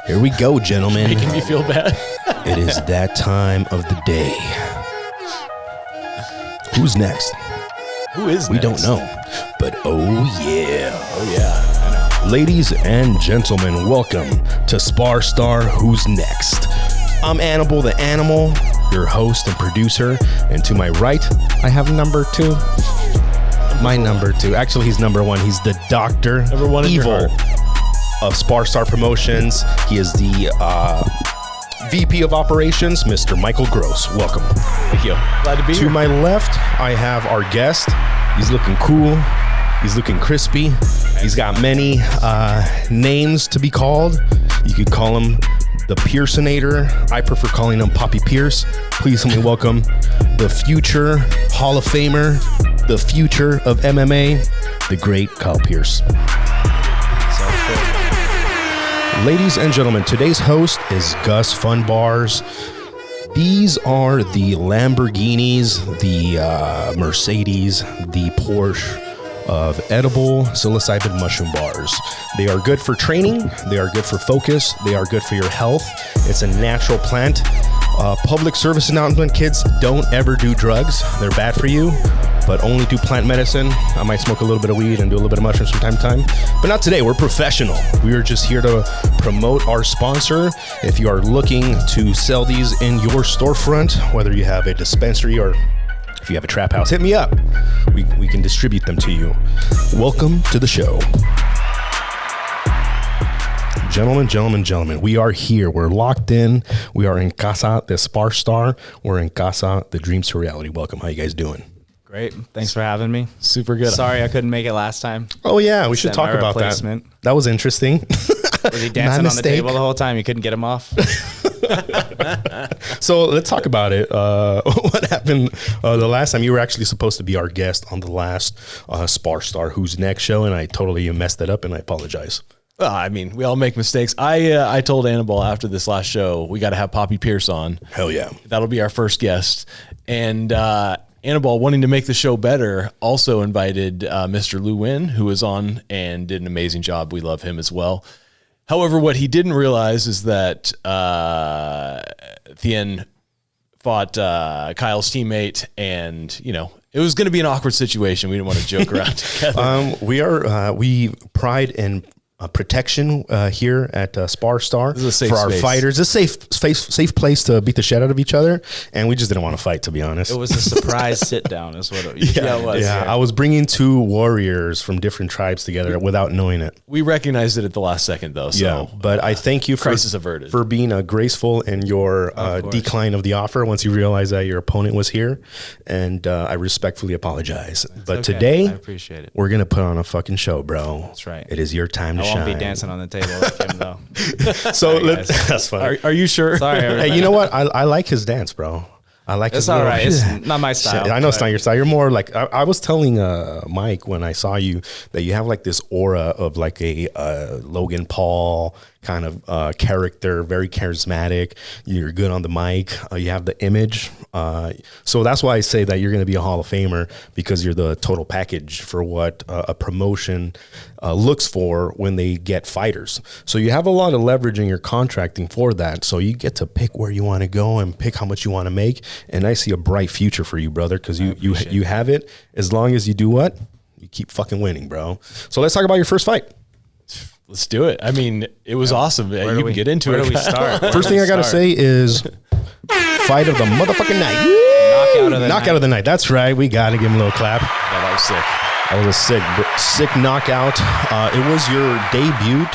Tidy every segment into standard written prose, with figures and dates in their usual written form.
Here we go, gentlemen. Making me feel bad. It is that time of the day. Who's next? Who is next? We don't know. But oh yeah. Oh yeah, I know. Ladies and gentlemen, welcome to SparStar Who's Next. I'm Annibal the Animal, your host and producer. And to my right, I have number two. My number two. Actually, he's number one. He's the Dr. Number one in your Evil heart. of SparStar Promotions. He is the VP of Operations, Mr. Michael Gross. Welcome. Thank you. Glad to be here. To my left, I have our guest. He's looking cool. He's looking crispy. He's got many names to be called. You could call him the Pearsonator. I prefer calling him Poppy Pearce. Please help me welcome the future Hall of Famer, the future of MMA, the great Kyle Pearce. Ladies and gentlemen, today's host is Gus Funbars. These are the Lamborghinis, the Mercedes, the Porsche of edible psilocybin mushroom bars. They are good for training. They are good for focus. They are good for your health. It's a natural plant. Public service announcement, kids, don't ever do drugs. They're bad for you, but only do plant medicine. I might smoke a little bit of weed and do a little bit of mushrooms from time to time, but not today. We're professional. We are just here to promote our sponsor. If you are looking to sell these in your storefront, whether you have a dispensary or if you have a trap house, hit me up. We can distribute them to you. Welcome to the show. Gentlemen, we are here. We're locked in. We are in Casa de SparStar. We're in Casa de Dreams to Reality. Welcome. How you guys doing? Great. Thanks for having me. Super good. Sorry I couldn't make it last time. Oh, yeah. We should talk about that. That was interesting. Was he dancing on the table the whole time? You couldn't get him off? So let's talk about it. What happened the last time? You were actually supposed to be our guest on the last SparStar Who's Next show, and I totally messed it up, and I apologize. I mean, we all make mistakes. I told Annabelle after this last show, we got to have Poppy Pearce on. Hell yeah. That'll be our first guest. And Annabelle, wanting to make the show better, also invited Mr. Lou Win, who was on and did an amazing job. We love him as well. However, what he didn't realize is that Thien fought Kyle's teammate, and, you know, it was going to be an awkward situation. We didn't want to joke around together. We pride in protection here at SparStar for our fighters. It's a safe place to beat the shit out of each other, and we just didn't want to fight, to be honest. It was a surprise sit down is what it was. Yeah, I was bringing two warriors from different tribes together without knowing it. We recognized it at the last second, though. So, yeah, but I thank you crisis averted for being graceful in your decline of the offer once you realized that your opponent was here, and I respectfully apologize. But today, I appreciate it. We're gonna put on a fucking show, bro. That's right. It is your time to shine. I won't be dancing on the table with him, though. So that's funny. Are you sure? Sorry. Hey, you know what? I like his dance, bro. I like his. It's all right. It's not my style. I know it's not your style. You're more like I was telling Mike when I saw you that you have like this aura of like a Logan Paul kind of character, very charismatic. You're good on the mic. You have the image. So that's why I say that you're going to be a Hall of Famer, because you're the total package for what a promotion looks for when they get fighters. So you have a lot of leverage in your contracting for that. So you get to pick where you want to go and pick how much you want to make. And I see a bright future for you, brother, because you have it as long as you do what? You keep fucking winning, bro. So let's talk about your first fight. Let's do it. I mean, it was awesome. You can get into it. Where do we start? First thing I got to say is fight of the motherfucking night. Knockout of the night. That's right. We got to give him a little clap. Yeah, that was sick. That was a sick knockout. It was your debut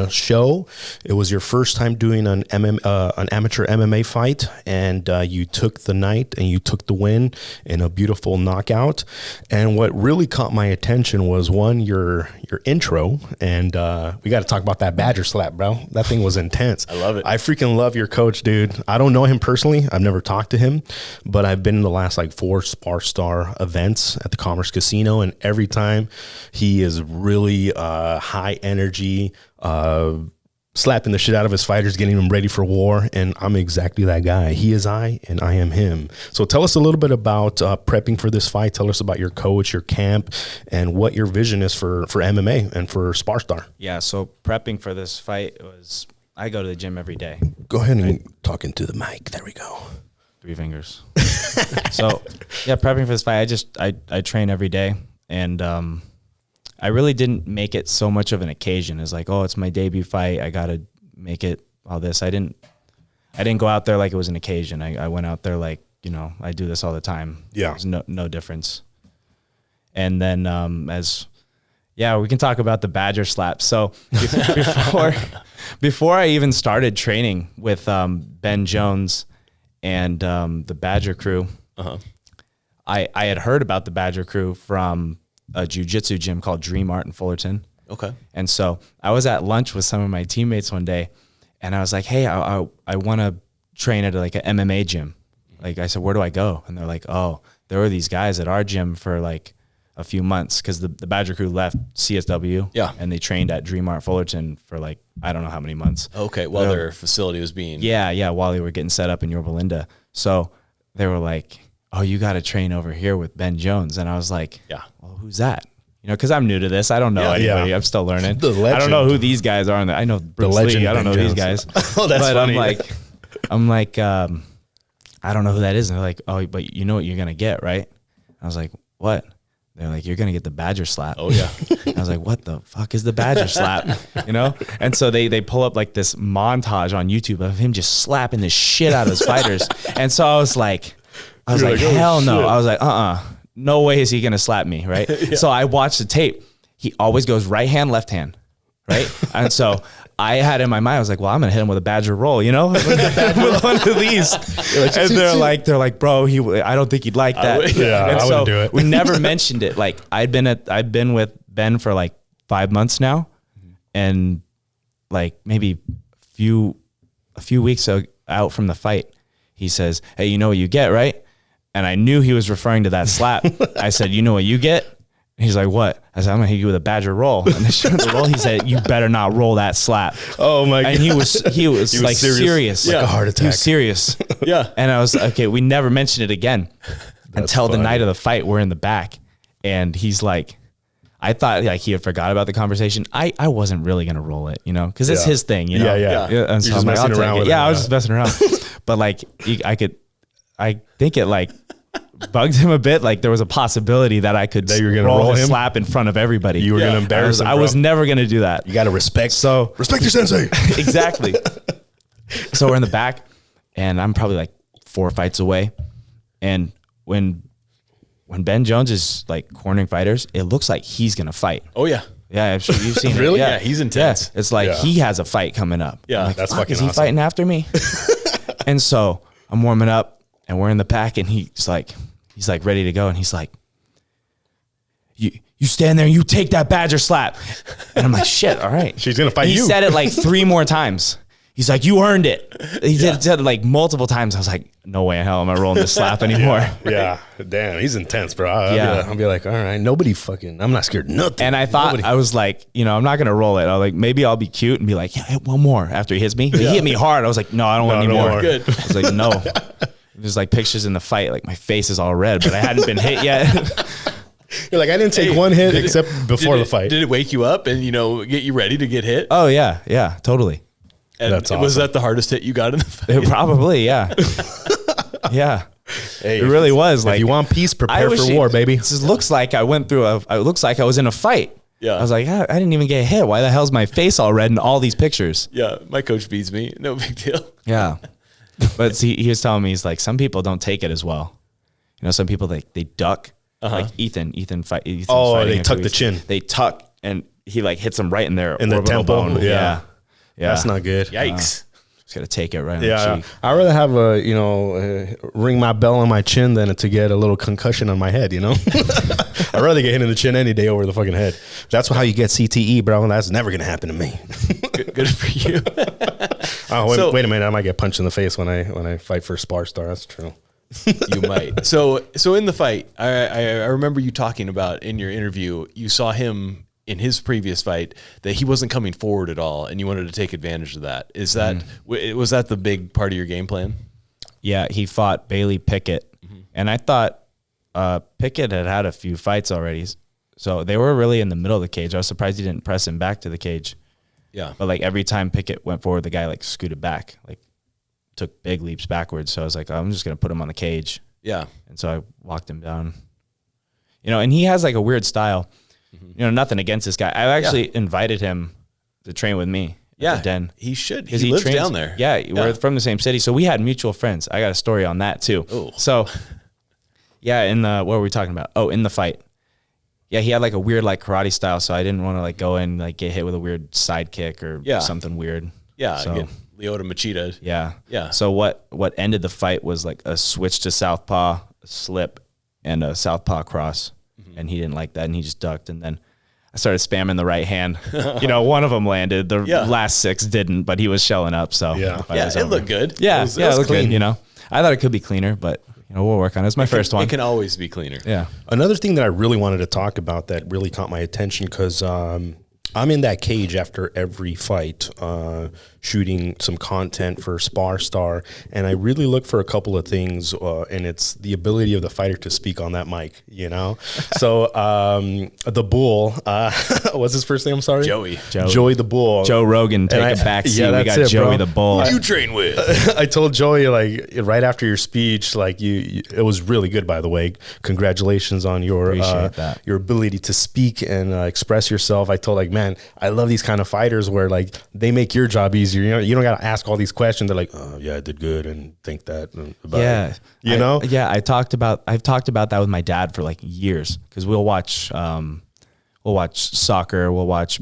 show. It was your first time doing an amateur MMA fight, and you took the night and you took the win in a beautiful knockout. And what really caught my attention was, one, your intro, and we got to talk about that Badger slap, bro. That thing was intense. I love it. I freaking love your coach, dude. I don't know him personally. I've never talked to him, but I've been in the last like 4 SparStar events at the Commerce Casino, and every time he is really high energy, slapping the shit out of his fighters, getting them ready for war. And I'm exactly that guy. He is I, and I am him. So tell us a little bit about prepping for this fight. Tell us about your coach, your camp, and what your vision is for MMA and for SparStar. Yeah, so prepping for this fight was I go to the gym every day. Go ahead and talk into the mic. There we go. 3 fingers. So yeah, prepping for this fight, I train every day, and I really didn't make it so much of an occasion. It's like, oh, it's my debut fight, I gotta make it all this. I didn't go out there like it was an occasion. I went out there like, you know, I do this all the time. Yeah. There's no difference. And then we can talk about the Badger slap. So before I even started training with Ben Jones and the Badger crew, I had heard about the Badger crew from a jiu-jitsu gym called Dream Art in Fullerton. Okay. And so I was at lunch with some of my teammates one day, and I was like, hey, I want to train at like an MMA gym. Like I said, where do I go? And they're like, oh, there were these guys at our gym for like a few months, because the Badger crew left CSW. Yeah. And they trained at Dream Art Fullerton for like, I don't know how many months. Okay. While their facility was being. Yeah. While they were getting set up in Yorba Linda. So they were like, oh, you got to train over here with Ben Jones. And I was like, yeah, well, who's that? You know, because I'm new to this. I don't know anybody. I'm still learning. I don't know who these guys are. I know Bruce Lee. I don't know these guys. Oh, that's but funny. I'm like, I don't know who that is. And they're like, oh, but you know what you're going to get, right? I was like, what? They're like, you're going to get the Badger slap. Oh, yeah. I was like, what the fuck is the Badger slap? You know? And so they pull up like this montage on YouTube of him just slapping the shit out of his fighters. And so I was like, oh, hell no. shit. I was like, no way is he going to slap me, right? Yeah. So I watched the tape. He always goes right hand, left hand, right? And so I had in my mind, I was like, well, I'm going to hit him with a Badger roll, you know? with one of these. And they're like, bro, I don't think he'd like that. I wouldn't do it. We never mentioned it. Like I've been with Ben for like 5 months now. And like maybe a few weeks out from the fight, he says, hey, you know what you get, right? And I knew he was referring to that slap. I said, you know what you get? He's like, what? I said, I'm going to hit you with a Badger roll. And the roll, he said, you better not roll that slap. Oh my God. And he was like serious. Like a heart attack. He was serious. Yeah. And I was okay, we never mentioned it again until the night of the fight. We're in the back. And he's like, I thought like he had forgot about the conversation. I wasn't really going to roll it, you know, because it's his thing, you know? Yeah. And so You're just messing around with it. I was just messing around. But like, I think it like bugged him a bit. Like there was a possibility that I could roll him, slap in front of everybody. You were going to embarrass him, I was never going to do that. You got to respect your sensei. Exactly. So we're in the back, and I'm probably like 4 fights away. And when Ben Jones is like cornering fighters, it looks like he's going to fight. Oh, yeah. Yeah, I'm sure you've seen Really? it. Yeah, he's intense. Yeah. It's like he has a fight coming up. Yeah, like, that's fucking Is he awesome. fighting after me? And so I'm warming up, and we're in the pack, and he's like ready to go, and he's like, you stand there and you take that Badger slap. And I'm like, shit, all right. She's gonna fight you. He said it like 3 more times. He's like, you earned it. He said it like multiple times. I was like, no way in hell am I rolling this slap anymore. Yeah. Damn, he's intense, bro. I'll be like, all right, I'm not scared of nothing. And I thought, I was like, you know, I'm not going to roll it. I was like, maybe I'll be cute and be like, yeah, hit one more after he hits me. He hit me hard. I was like, no, I don't want any more. Good. I was like, no. There's like pictures in the fight. Like my face is all red, but I hadn't been hit yet. You're like, I didn't take one hit except before the fight. Did it wake you up and, you know, get you ready to get hit? Oh yeah. Yeah, totally. And That's awesome. Was that the hardest hit you got in the fight? Probably. Yeah. Yeah. Hey, it really was. Like, if you want peace, prepare for war, baby. It just looks like I went through it looks like I was in a fight. Yeah. I was like, I didn't even get hit. Why the hell's my face all red in all these pictures? Yeah. My coach beats me. No big deal. Yeah. But see, he was telling me, he's like, some people don't take it as well. You know, some people, they duck. Like Ethan fighting. Oh, they tuck the chin. They tuck, and he like hits them right in their in the temple bone. Yeah. That's not good. Yikes. Just got to take it right on the cheek. I'd rather have ring my bell on my chin than to get a little concussion on my head, you know? I'd rather get hit in the chin any day over the fucking head. That's how you get CTE, bro. That's never going to happen to me. Good for you. Wait a minute. I might get punched in the face when I fight for SparStar. That's true. You might. So in the fight, I remember you talking about in your interview, you saw him in his previous fight that he wasn't coming forward at all, and you wanted to take advantage of that. Is that was that the big part of your game plan? Yeah, he fought Bailey Pickett, and I thought Pickett had a few fights already, so they were really in the middle of the cage. I was surprised he didn't press him back to the cage. Yeah. But like every time Pickett went forward, the guy like scooted back, like took big leaps backwards. So I was like, I'm just going to put him on the cage. Yeah. And so I walked him down, and he has like a weird style, nothing against this guy. I actually invited him to train with me. At the den. He should. He lives down there. Yeah, we're from the same city. So we had mutual friends. I got a story on that too. Oh. So yeah, what were we talking about? Oh, in the fight. Yeah, he had like a weird like karate style, so I didn't want to like go in like get hit with a weird side kick or something weird. Yeah, so, get Leota Machida. Yeah. Yeah. So what ended the fight was like a switch to southpaw, a slip, and a southpaw cross. And he didn't like that, and he just ducked, and then I started spamming the right hand. One of them landed. The last 6 didn't, but he was shelling up. So it looked good. Yeah, it looked good. I thought it could be cleaner, but we'll work on it. It's my first one. It can always be cleaner. Yeah. Another thing that I really wanted to talk about that really caught my attention because I'm in that cage after every fight, shooting some content for SparStar, and I really look for a couple of things, and it's the ability of the fighter to speak on that mic, So the Bull, what's his first name? I'm sorry, Joey the Bull. Joe Rogan, take a back seat. We got Joey the Bull. Who you train with? I told Joey like right after your speech, like it was really good, by the way. Congratulations on your ability to speak and express yourself. I told man, I love these kind of fighters where like they make your job easier. You don't got to ask all these questions. They're like, oh yeah, I did good and think that. About it. I've talked about that with my dad for like years because we'll watch soccer, we'll watch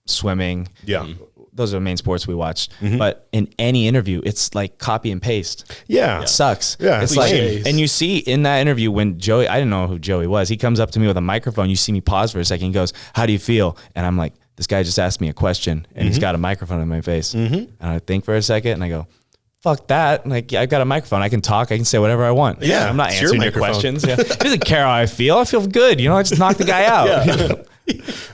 swimming. Yeah. Those are the main sports we watch. But in any interview, it's like copy and paste. Yeah. It sucks. Yeah. It's like, and you see in that interview when Joey, I didn't know who Joey was. He comes up to me with a microphone. You see me pause for a second. He goes, how do you feel? And I'm like, this guy just asked me a question and he's got a microphone in my face. And I think for a second and I go, fuck that. Like, I've got a microphone. I can talk. I can say whatever I want. Yeah. I'm not answering your questions. Yeah. He doesn't care how I feel. I feel good. I just knocked the guy out.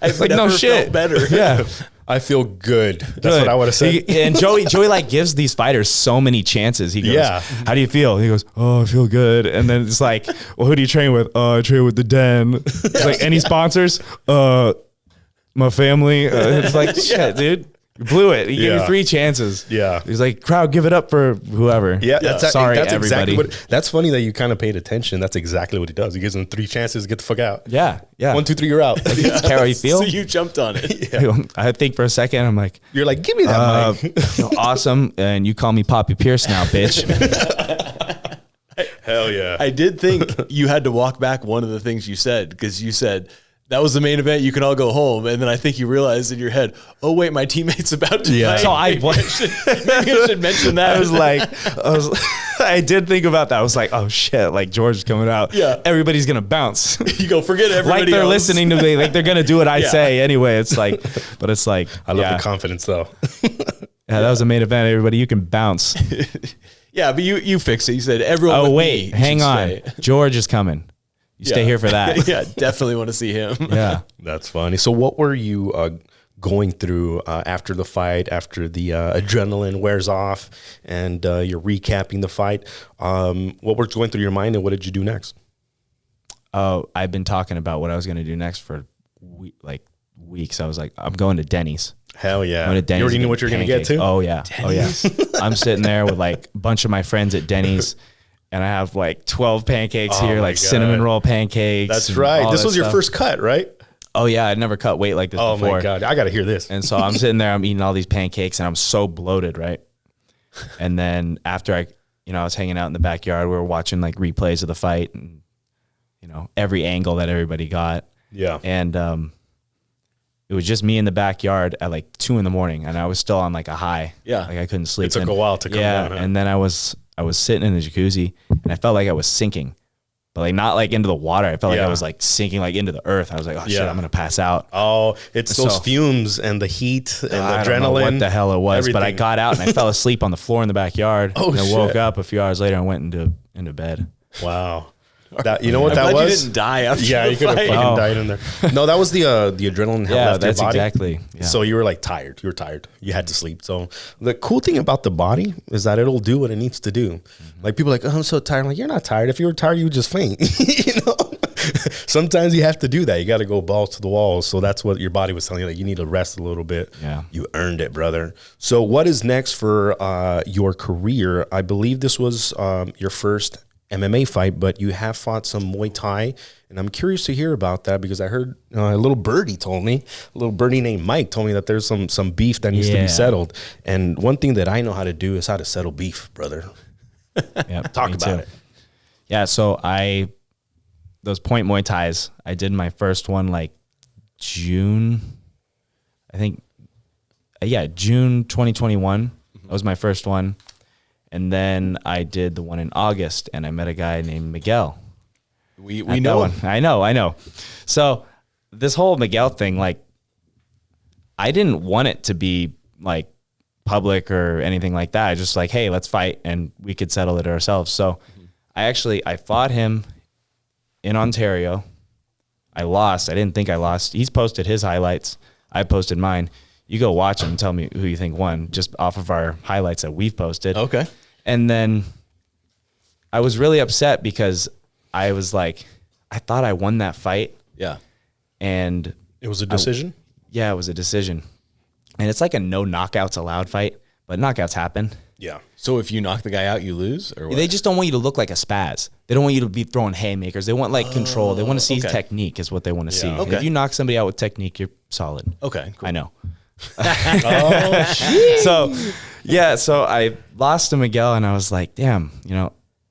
I've like, never no shit. felt better. Yeah. I feel good. That's what I would have said. And Joey like gives these fighters so many chances. He goes, how do you feel? He goes, oh, I feel good. And then it's like, well, who do you train with? Oh, I train with the Den. It's like, any sponsors? My family. It's like, shit, dude. You blew it. He gave you 3 chances. Yeah. He's like, crowd, give it up for whoever. Yeah. Sorry, that's everybody. Exactly that's funny that you kind of paid attention. That's exactly what he does. He gives them 3 chances to get the fuck out. Yeah. 1, 2, 3, you're out. Care how you feel? So you jumped on it. I think for a second, I'm like, you're like, give me that mic. Awesome. And you call me Poppy Pearce now, bitch. Hell yeah. I did think you had to walk back one of the things you said because you said, that was the main event. You can all go home. And then I think you realized in your head, oh, wait, my teammate's about to fight. So maybe I should mention that. I did think about that. I was like, oh, shit, like George is coming out. Yeah. Everybody's going to bounce. You go, forget everybody like they're else. listening to me. Like they're going to do what I say anyway. It's like, but it's like. I love the confidence, though. Yeah, that was the main event. Everybody, you can bounce. Yeah, but you fixed it. You said everyone. Oh, wait, hang on. George is coming. You stay here for that. Yeah, definitely want to see him. Yeah. That's funny. So what were you going through after the fight, after the adrenaline wears off and you're recapping the fight? What was going through your mind and what did you do next? Oh, I've been talking about what I was going to do next for weeks. I was like, I'm going to Denny's. Hell yeah. I'm going to Denny's. You already knew what you're going to get to? Oh, yeah. Denny's? Oh, yeah. I'm sitting there with like a bunch of my friends at Denny's. And I have like 12 pancakes here, like cinnamon roll pancakes. That's right. This was your stuff. first cut, right? Oh, yeah. I'd never cut weight like this before. Oh, my God. I got to hear this. And so I'm sitting there, I'm eating all these pancakes and I'm so bloated, right? And then after I was hanging out in the backyard, we were watching like replays of the fight and, every angle that everybody got. Yeah. And it was just me in the backyard at like 2 a.m. and I was still on like a high. Yeah. Like I couldn't sleep. It took a while to come down. Huh? And then I was sitting in the jacuzzi and I felt like I was sinking, but like not like into the water. I felt like I was like sinking like into the earth. I was like, oh shit, I'm going to pass out. Oh, it's those fumes and the heat and the adrenaline. Don't know what the hell it was, everything. But I got out and I fell asleep on the floor in the backyard. Oh, and I shit. woke up a few hours later and went into bed. Wow. You know what I'm that glad was? you didn't die after Yeah, the you could have fight. fucking died in there. No, that was the adrenaline had left your body. Exactly. Yeah. So you were like tired. You were tired. You had to sleep. So the cool thing about the body is that it'll do what it needs to do. Like people are like, oh, I'm so tired. I'm like, you're not tired. If you were tired, you would just faint. Sometimes you have to do that. You got to go balls to the wall. So that's what your body was telling you, that you need to rest a little bit. Yeah. You earned it, brother. So what is next for your career? I believe this was your first MMA fight, but you have fought some Muay Thai, and I'm curious to hear about that because I heard a little birdie named Mike told me that there's some beef that needs to be settled. And one thing that I know how to do is how to settle beef, brother. Yep, Talk about it. Yeah, so those point Muay Thais, I did my first one like June, I think, June 2021. That was my first one. And then I did the one in August, and I met a guy named Miguel. We know him. I know. So this whole Miguel thing, like, I didn't want it to be like public or anything like that. I just like, hey, let's fight, and we could settle it ourselves. So I fought him in Ontario. I lost. I didn't think I lost. He's posted his highlights. I posted mine. You go watch him and tell me who you think won just off of our highlights that we've posted. Okay. And then I was really upset because I was like, I thought I won that fight. Yeah. And It was a decision? yeah, it was a decision. And it's like a no knockouts allowed fight, but knockouts happen. Yeah. So if you knock the guy out, you lose, or what? They just don't want you to look like a spaz. They don't want you to be throwing haymakers. They want like control. They want to see technique is what they want to see. Okay. If you knock somebody out with technique, you're solid. Okay, cool. I know. Oh, shit. So I lost to Miguel, and I was like, damn,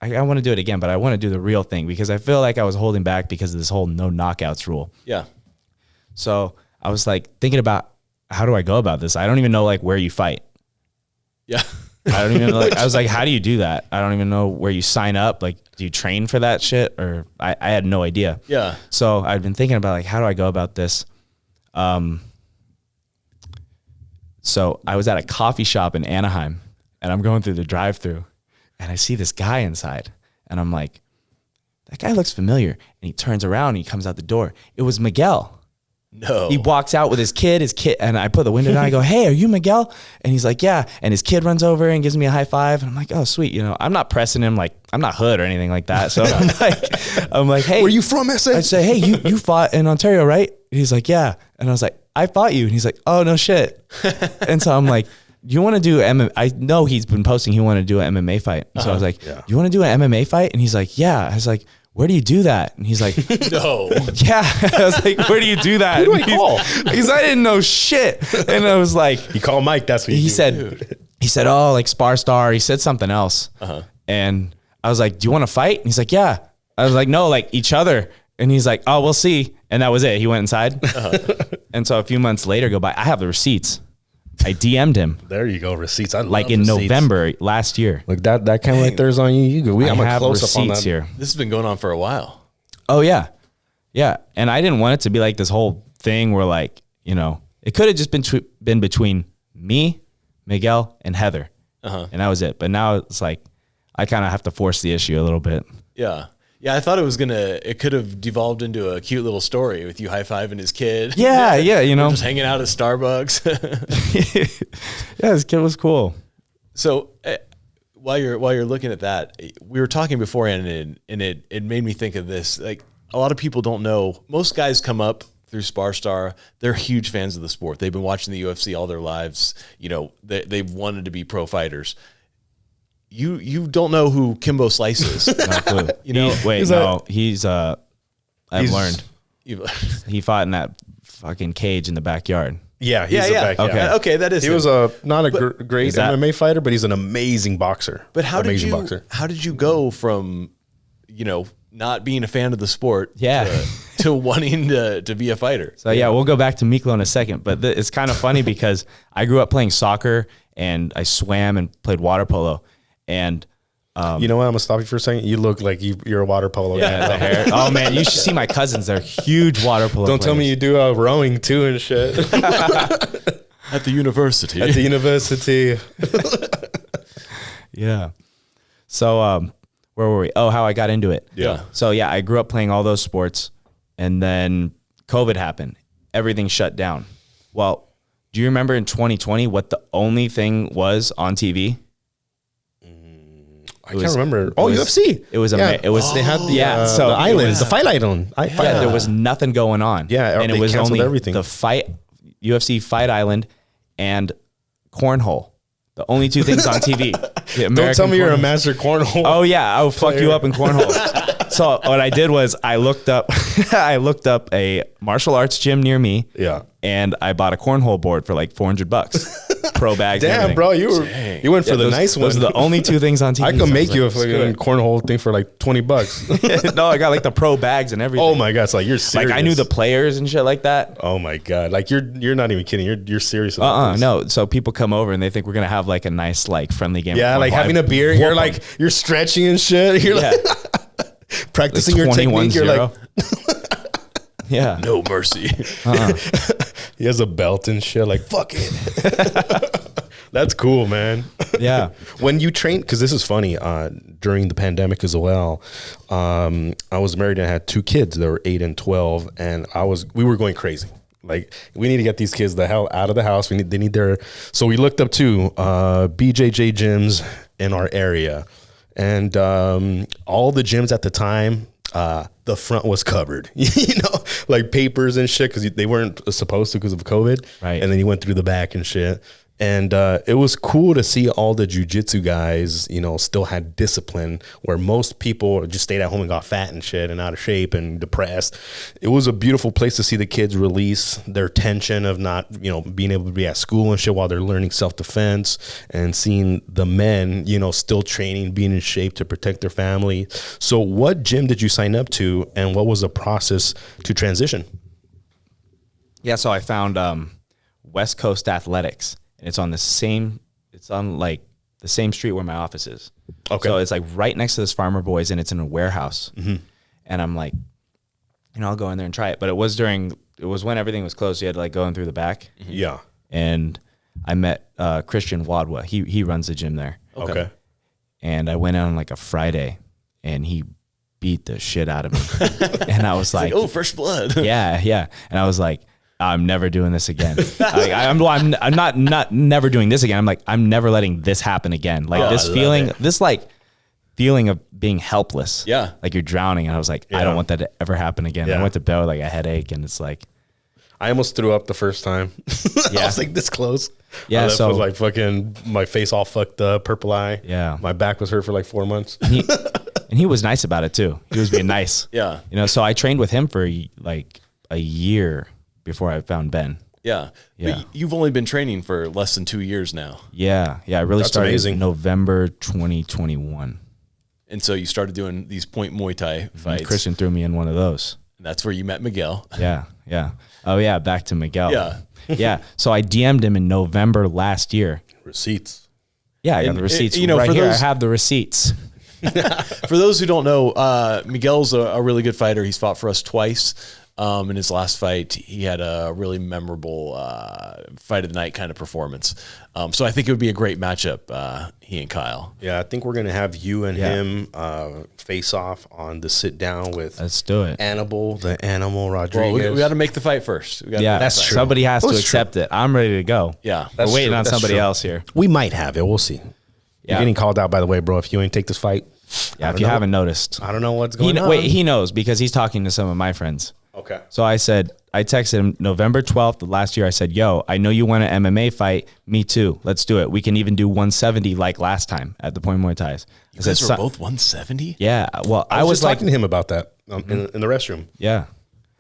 I want to do it again, but I want to do the real thing because I feel like I was holding back because of this whole no knockouts rule. Yeah. So I was like thinking about, how do I go about this? I don't even know like where you fight. Yeah. I don't even know. Like, I was like, how do you do that? I don't even know where you sign up. Like, do you train for that shit? Or I had no idea. Yeah. So I'd been thinking about like, how do I go about this? So I was at a coffee shop in Anaheim, and I'm going through the drive-thru, and I see this guy inside, and I'm like, that guy looks familiar. And he turns around and he comes out the door. It was Miguel. No. He walks out with his kid, and I put the window down. I go, hey, are you Miguel? And he's like, yeah. And his kid runs over and gives me a high five. And I'm like, oh, sweet. I'm not pressing him. Like, I'm not hood or anything like that. So I'm like, hey, Where you from, SA? I say, hey, you fought in Ontario, right? And he's like, yeah. And I was like, I fought you. And he's like, oh, no shit. And so I'm like, do you want to do MMA? I know he's been posting he wanted to do an MMA fight. So I was like, you want to do an MMA fight? And he's like, yeah. I was like, where do you do that? And he's like, No. yeah. I was like, where do you do that? Who do I call? Because I didn't know shit. And I was like, You call Mike, that's what he you said, oh, like SparStar. He said something else. And I was like, do you want to fight? And he's like, yeah. I was like, no, like each other. And he's like, oh, we'll see. And that was it. He went inside. And so a few months later go by, I have the receipts. I DM'd him. There you go, receipts. I like love in receipts. November last year. Like that kind of like there's on you. You go. I'm I a have close up on receipts that. here. This has been going on for a while. Oh yeah. Yeah. And I didn't want it to be like this whole thing where like, it could have just been between me, Miguel, and Heather. And that was it. But now it's like, I kind of have to force the issue a little bit. Yeah. Yeah, I thought it could have devolved into a cute little story with you high-fiving his kid. Yeah. Yeah. Just hanging out at Starbucks. Yeah. This kid was cool. So while you're looking at that, we were talking beforehand, and it made me think of this. Like, a lot of people don't know. Most guys come up through SparStar. They're huge fans of the sport. They've been watching the UFC all their lives. They've wanted to be pro fighters. You don't know who Kimbo Slice is. No clue. I've learned. He fought in that fucking cage in the backyard. Yeah, he's a back. Okay. Yeah. Okay, that is. He him. was not a great is that- MMA fighter, but he's an amazing boxer. But how did boxer. you go from, not being a fan of the sport, to wanting to be a fighter? So yeah, we'll go back to Miklo in a second, but it's kind of funny because I grew up playing soccer and I swam and played water polo, and You know what? I'm gonna stop you for a second. You look like you're a water polo guy. the hair. Oh man, you should see my cousins. They're huge water polo. Don't tell me you do rowing too and shit At the university. at the university. Yeah. So where were we? Oh, how I got into it. Yeah. So yeah, I grew up playing all those sports, and then COVID happened. Everything shut down. Well, do you remember in 2020 what the only thing was on TV? I can't remember. Oh, UFC. It was yeah. it was They had the so the island, was- the fight island. Yeah, there was nothing going on. Yeah, and it they was canceled only everything. the UFC Fight Island and cornhole. The only two things on TV. Don't tell me you're a master cornhole. Oh yeah, I'll fuck you up in cornhole. So what I did was I looked up a martial arts gym near me. Yeah. And I bought a cornhole board for like $400. Pro bags. and Damn, everything. bro, you went for the those, nice one. Those are the only two things on TV. I So could was make like, you a let's do fucking it. cornhole thing for like $20. No, I got like the pro bags and everything. Oh my god, it's like you're serious. Like I knew the players and shit like that. Oh my god, like you're not even kidding. You're serious. About this. No. So people come over and they think we're gonna have like a nice like friendly game. Yeah, of like cornhole. having I a beer. whoop You're 'em. like you're stretching and shit. You're Yeah. like practicing your technique. You're like, yeah. No mercy. he has a belt and shit. Like fuck it. That's cool, man. Yeah. When you train, because this is funny, during the pandemic as well, I was married and I had 2 kids that were 8 and 12, and we were going crazy. Like, we need to get these kids the hell out of the house. They need their, so we looked up to BJJ gyms in our area, and all the gyms at the time, the front was covered, like papers and shit, because they weren't supposed to because of COVID. Right. And then you went through the back and shit. And it was cool to see all the jujitsu guys, still had discipline, where most people just stayed at home and got fat and shit and out of shape and depressed. It was a beautiful place to see the kids release their tension of not, being able to be at school and shit while they're learning self-defense, and seeing the men, still training, being in shape to protect their family. So what gym did you sign up to, and what was the process to transition? Yeah. So I found West Coast Athletics. And it's on like the same street where my office is. Okay. So it's like right next to this Farmer Boys, and it's in a warehouse. Mm-hmm. And I'm like, I'll go in there and try it. But it was when everything was closed. So you had to like go in through the back. Mm-hmm. Yeah. And I met Christian Wadwa. He runs the gym there. Okay. And I went out on like a Friday, and he beat the shit out of me. And I was like, oh, fresh blood. yeah. And I was like, I'm never doing this again. I'm not never doing this again. I'm like, I'm never letting this happen again. Like this feeling of being helpless. Yeah. Like you're drowning. And I was like, I don't want that to ever happen again. Yeah. I went to bed with like a headache, and it's like, I almost threw up the first time. Yeah. I was like this close. Yeah, I so- was like fucking my face all fucked up, purple eye. Yeah. My back was hurt for like 4 months. and he was nice about it too. He was being nice. Yeah. So I trained with him for like a year before I found Ben. Yeah. Yeah. But you've only been training for less than 2 years now. Yeah. I really That's started amazing. in November 2021. And so you started doing these point Muay Thai fights. Christian threw me in one of those. And that's where you met Miguel. Yeah. Oh yeah, back to Miguel. Yeah. Yeah. So I DM'd him in November last year. Receipts. Yeah, I got And the receipts you know, right for here. those- I have the receipts. For those who don't know, Miguel's a really good fighter. He's fought for us twice. In his last fight, he had a really memorable fight of the night kind of performance. So I think it would be a great matchup, he and Kyle. Yeah, I think we're gonna have you and Yeah. him face off on the sit down with Let's do it. Annibal, the Animal Well, Rodriguez. we got to make the fight first. We gotta Yeah, make the that's fight. true. Somebody has to That's accept it. I'm ready to go. Yeah. We're waiting true. on That's somebody true. else here. We might have it. We'll see. Yeah. You're getting called out, by the way, bro. If you ain't take this fight, Yeah, I if don't you know. haven't noticed. I don't know what's going on. Wait, he knows because he's talking to some of my friends. Okay. So I texted him November 12th of last year. I said, yo, I know you want an MMA fight. Me too. Let's do it. We can even do 170 like last time at the Point Muay Thais. You guys were both 170? Yeah. Well, I was like, talking to him about that in the restroom. yeah.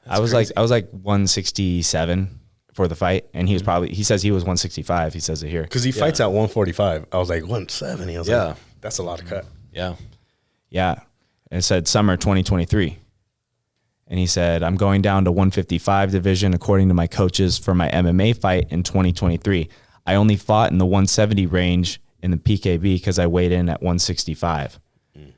I was like 167 for the fight. And he was he says he was 165. He says it here. Because he fights at 145. I was like, 170. I was Yeah. like, that's a lot of cut. Yeah. Yeah. And it said summer 2023. And he said, I'm going down to 155 division according to my coaches for my MMA fight in 2023. I only fought in the 170 range in the PKB because I weighed in at 165. Mm-hmm.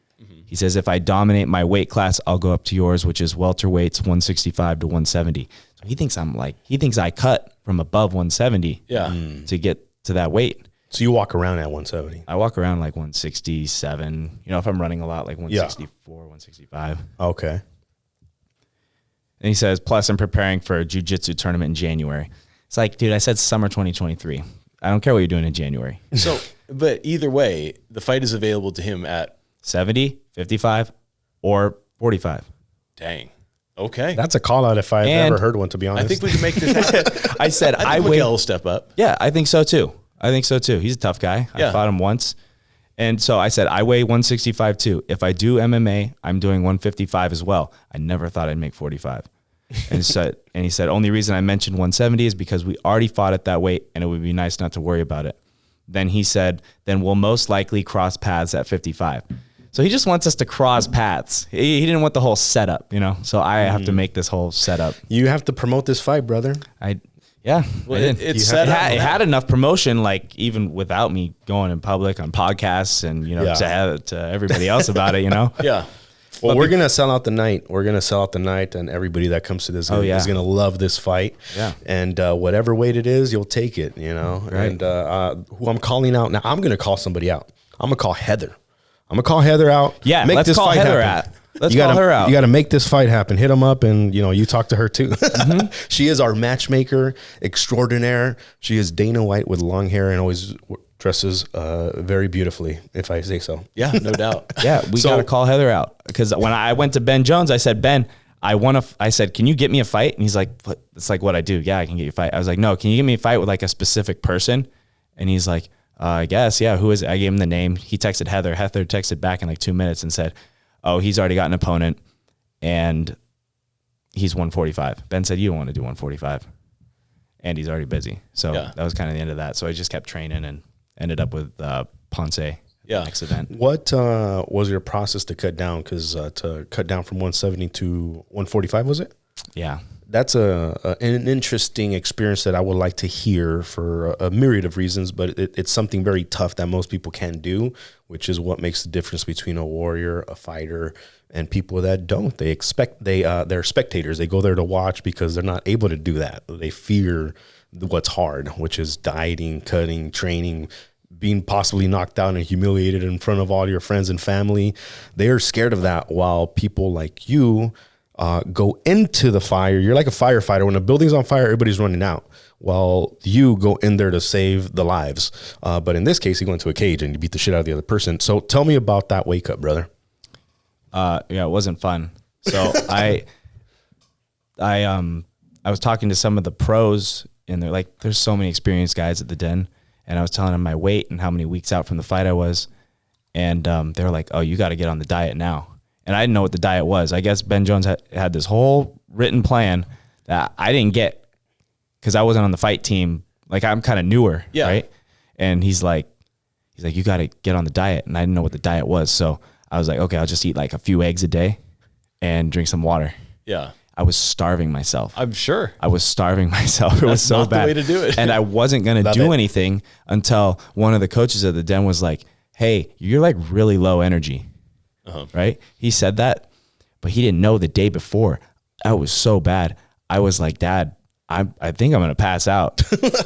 He says, if I dominate my weight class, I'll go up to yours, which is welterweights 165 to 170. So he thinks I cut from above 170 Yeah. to get to that weight. So you walk around at 170. I walk around like 167. If I'm running a lot, like 164, 165. Okay. And he says, plus I'm preparing for a jiu-jitsu tournament in January. It's like, dude, I said summer 2023. I don't care what you're doing in January. So, but either way, the fight is available to him at 70, 55, or 45. dang. Okay. That's a call out if I've And ever heard one, to be honest. I think we can make this happen. I said, I I think weigh. Miguel will step up. Yeah, I think so too. He's a tough guy. Yeah. I fought him once. And so I said, I weigh 165 too. If I do MMA, I'm doing 155 as well. I never thought I'd make 45. And he said, only reason I mentioned 170 is because we already fought at that weight and it would be nice not to worry about it. Then he said, then we'll most likely cross paths at 55. So he just wants us to cross paths. He didn't want the whole setup, So I have to make this whole setup. You have to promote this fight, brother. Yeah, Well, I did. it's set up. It had enough promotion, like even without me going in public on podcasts and to everybody else about it. Yeah. Well, we're gonna sell out the night. We're gonna sell out the night, and everybody that comes to this is gonna love this fight. Yeah. And whatever weight it is, you'll take it. Right. And who I'm calling out now, I'm gonna call somebody out. I'm gonna call Heather. I'm gonna call Heather out. Yeah, make let's this call fight Heather happen. out. Let's You call gotta- her out. You got to make this fight happen. Hit them up, and you talk to her too. She is our matchmaker extraordinaire. She is Dana White with long hair and always dresses very beautifully, if I say so. Yeah, no doubt. Yeah, we got to call Heather out because when I went to Ben Jones, I said, Ben, I said, can you get me a fight? And he's like, it's like what I do. Yeah, I can get you a fight. I was like, no, can you get me a fight with like a specific person? And he's like, I guess, yeah. Who is it? I gave him the name. He texted Heather. Heather texted back in like 2 minutes and said, oh, he's already got an opponent and he's 145. Ben said, you don't want to do 145. And he's already busy. So that was kind of the end of that. So I just kept training and ended up with Ponce at the next event. What was your process to cut down? Because to cut down from 170 to 145, was it? Yeah. That's an interesting experience that I would like to hear for a myriad of reasons, but it's something very tough that most people can't do, which is what makes the difference between a warrior, a fighter, and people that don't. They're spectators. They go there to watch because they're not able to do that. They fear what's hard, which is dieting, cutting, training, being possibly knocked out and humiliated in front of all your friends and family. They are scared of that, while people like you go into the fire. You're like a firefighter. When a building's on fire, everybody's running out. Well, you go in there to save the lives. But in this case, you go into a cage and you beat the shit out of the other person. So tell me about that wake up, brother. Yeah, it wasn't fun. So I was talking to some of the pros and they're like, there's so many experienced guys at the den. And I was telling them my weight and how many weeks out from the fight I was. And they were like, oh, you got to get on the diet now. And I didn't know what the diet was. I guess Ben Jones had this whole written plan that I didn't get because I wasn't on the fight team. Like I'm kind of newer, right? And he's like, you got to get on the diet. And I didn't know what the diet was. So I was like, okay, I'll just eat like a few eggs a day and drink some water. Yeah. I was starving myself. I'm sure. I was starving myself. It was so not the bad. way to do it. And I wasn't going to do anything until one of the coaches at the den was like, hey, you're like really low energy. Right? He said that, but he didn't know the day before. I was so bad. I was like, Dad, I think I'm going to pass out.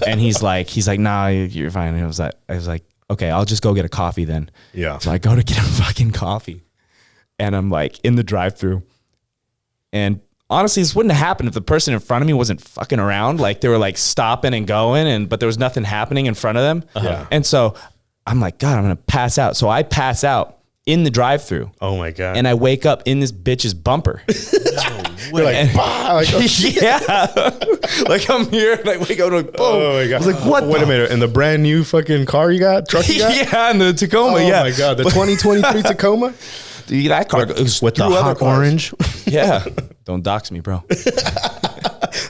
And he's like, nah, you're fine. And I was like, okay, I'll just go get a coffee then. Yeah. So I go to get a fucking coffee and I'm like in the drive-thru. And honestly, this wouldn't have happened if the person in front of me wasn't fucking around. Like they were like stopping and going but there was nothing happening in front of them. Yeah. And so I'm like, God, I'm going to pass out. So I pass out in the drive-thru. Oh my God. And I wake up in this bitch's bumper. You're like, bah, like, oh, Yeah. Like I'm here and I wake up and like, boom. oh my God. I was like, what? Wait a minute. And the brand new fucking car you got? Truck you got? Yeah, in the Tacoma. Oh yeah. my God. The 2023 Tacoma? Dude, that car goes With the through other hot cars. orange? Yeah. Don't dox me, bro.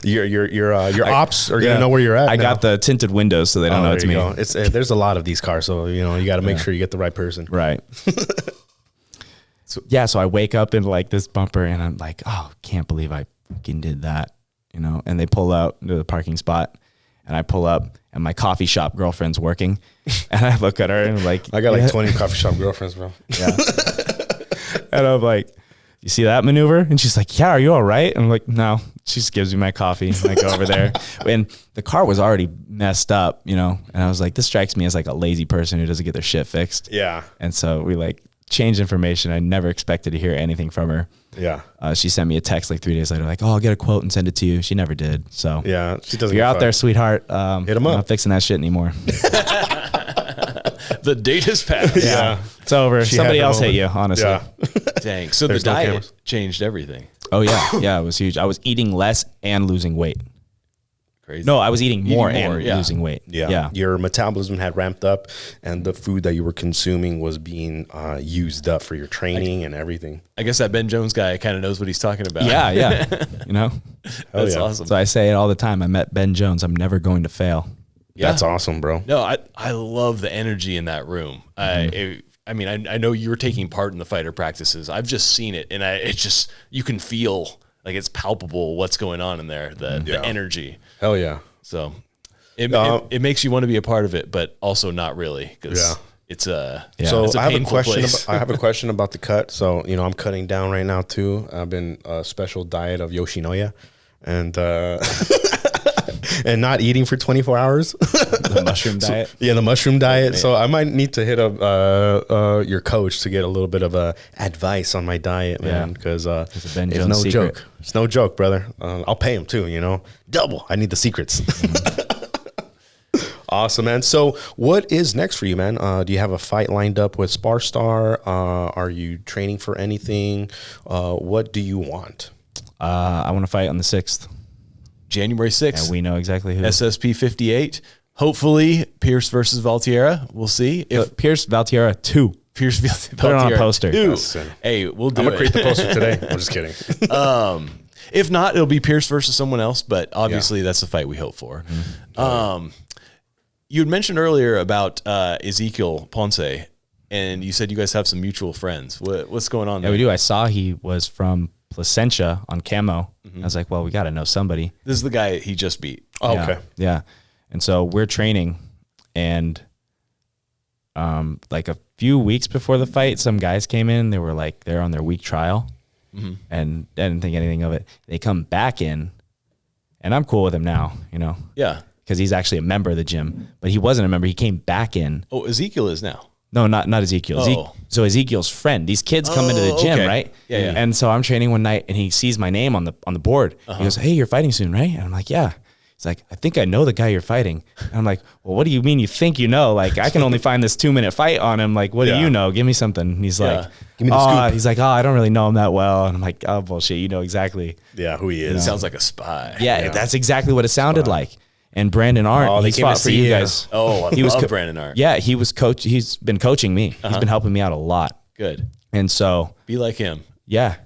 Your ops are gonna know where you're at. I now. got the tinted windows so they don't know it's there me. you go. It's there's a lot of these cars, so you got to make sure you get the right person. Right. So I wake up in like this bumper and I'm like, oh, can't believe I fucking did that, and they pull out into the parking spot and I pull up and my coffee shop girlfriend's working and I look at her and I'm like, I got like 20 coffee shop girlfriends, bro. yeah. And I'm like, you see that maneuver? And she's like, yeah, are you all right? And I'm like, no. She just gives me my coffee and I go over there. And the car was already messed up, and I was like, this strikes me as like a lazy person who doesn't get their shit fixed. Yeah. And so we like changed information. I never expected to hear anything from her. Yeah. She sent me a text like 3 days later, like, "Oh, I'll get a quote and send it to you." She never did. So Yeah. She doesn't. if you're out there, sweetheart, Hit 'em I'm up. not fixing that shit anymore. The date has passed. Yeah. It's over. She Somebody had her else hit moment. you, honestly. Yeah. Dang. So There's the no diet cameras. changed everything. Oh yeah, yeah, it was huge. I was eating less and losing weight. Crazy. No, I was eating more more, and yeah. losing weight. Yeah. Your metabolism had ramped up, and the food that you were consuming was being used up for your training and everything. I guess that Ben Jones guy kind of knows what he's talking about. Yeah, yeah. You know, That's yeah. awesome. so I say it all the time. I met Ben Jones. I'm never going to fail. Yeah. That's awesome, bro. No, I love the energy in that room. I mean, I know you were taking part in the fighter practices. I've just seen it, and it's just, you can feel like it's palpable what's going on in there, the energy. Hell yeah. So it makes you want to be a part of it, but also not really, because it's a So it's a I have a painful question. place. I have a question about the cut. So I'm cutting down right now too. I've been a special diet of Yoshinoya, and and not eating for 24 hours. The mushroom diet. Yeah, the mushroom diet. So I might need to hit up your coach to get a little bit of advice on my diet, man, because it's Ben no Jones secret. joke. It's no joke, brother. I'll pay him too. Double. I need the secrets. Awesome, man. So what is next for you, man? Do you have a fight lined up with SparStar? Are you training for anything? What do you want? I want to fight on the 6th. January 6th, And we know exactly who. SSP 58. Hopefully, Pearce versus Valtierra. We'll see if Pierce Valtierra 2. Pierce Valtierra. Put it on a poster. Ooh. Listen. Hey, we'll do I'm gonna it. create the poster today. I'm just kidding. If not, it'll be Pearce versus someone else, but obviously that's the fight we hope for. You had mentioned earlier about Ezekiel Ponce, and you said you guys have some mutual friends. What's going on Yeah, there? we do. I saw he was from Placentia on camo. I was like, well, we got to know somebody. This is the guy he just beat. Oh, Yeah, okay. Yeah. And so we're training, and like a few weeks before the fight, some guys came in. They were like, they're on their week trial, and I didn't think anything of it. They come back in, and I'm cool with him now, Yeah. because he's actually a member of the gym, but he wasn't a member. He came back in. Oh, Ezekiel is now. No, not Ezekiel. Oh. So Ezekiel's friend. These kids come into the gym, okay. right? Yeah, yeah. And so I'm training one night, and he sees my name on the board. He goes, "Hey, you're fighting soon, right?" And I'm like, "Yeah." He's like, "I think I know the guy you're fighting." And I'm like, "Well, what do you mean you think you know? Like, I can only find this 2-minute fight on him. Like, what do Yeah. you know? Give me something." And he's like, Give me the scoop. He's like, "Oh, I don't really know him that well." And I'm like, "Oh, bullshit. You know exactly." Yeah, who he is. Sounds like a spy. Yeah, that's exactly what it sounded like. And Brandon Arndt, they he's came to fought for see you you. guys. Oh, I love Brandon Arndt. Yeah, he was coach. He's been coaching me. He's been helping me out a lot. Good. And so, Be like him. yeah,